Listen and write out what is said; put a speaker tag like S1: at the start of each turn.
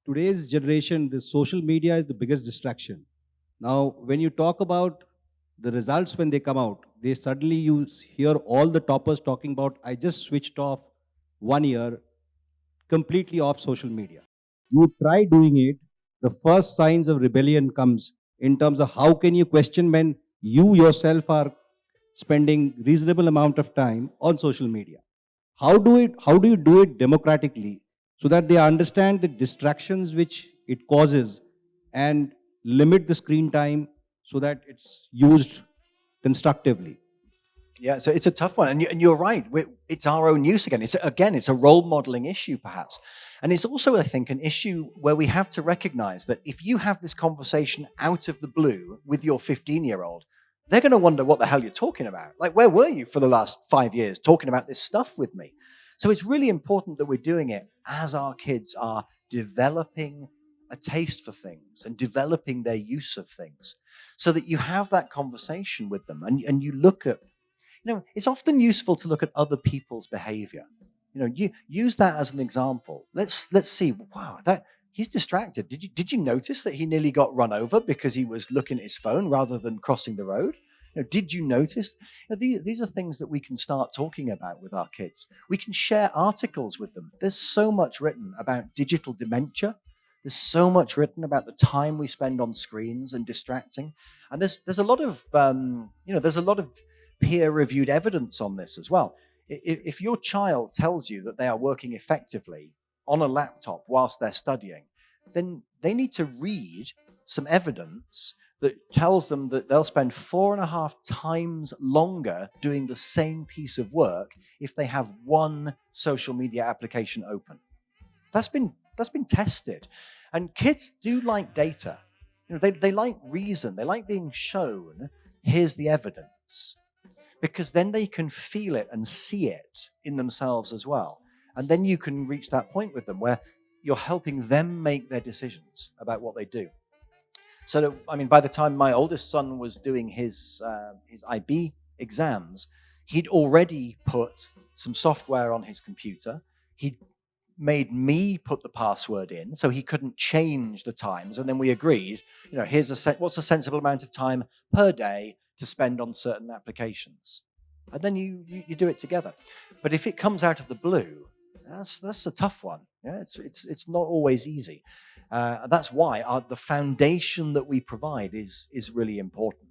S1: today's generation, the social media is the biggest distraction. Now, when you talk about the results when they come out, they suddenly hear all the toppers talking about, I just switched off 1 year completely off social media. You try doing it, the first signs of rebellion comes in terms of how can you question when you yourself are spending reasonable amount of time on social media. How do you do it democratically so that they understand the distractions which it causes and limit the screen time so that it's used constructively?
S2: Yeah, so it's a tough one, and you're right. It's our own use again. It's a role modeling issue, perhaps, and it's also, I think, an issue where we have to recognize that if you have this conversation out of the blue with your 15-year-old, they're going to wonder what the hell you're talking about. Like, where were you for the last 5 years talking about this stuff with me? So it's really important that we're doing it as our kids are developing a taste for things and developing their use of things, so that you have that conversation with them, and you look at, it's often useful to look at other people's behavior. You use that as an example. Let's see. Wow, that he's distracted. Did you notice that he nearly got run over because he was looking at his phone rather than crossing the road? Did you notice? These are things that we can start talking about with our kids. We can share articles with them. There's so much written about digital dementia. There's so much written about the time we spend on screens and distracting. And there's a lot of there's a lot of peer-reviewed evidence on this as well. If your child tells you that they are working effectively on a laptop whilst they're studying, then they need to read some evidence that tells them that they'll spend 4.5 times longer doing the same piece of work if they have one social media application open. That's been tested. And kids do like data. They like reason. They like being shown, here's the evidence, because then they can feel it and see it in themselves as well. And then you can reach that point with them where you're helping them make their decisions about what they do. So, by the time my oldest son was doing his IB exams, he'd already put some software on his computer. He'd made me put the password in so he couldn't change the times. And then we agreed, what's a sensible amount of time per day to spend on certain applications. And then you do it together. But if it comes out of the blue, that's a tough one. Yeah, it's not always easy. That's why the foundation that we provide is really important.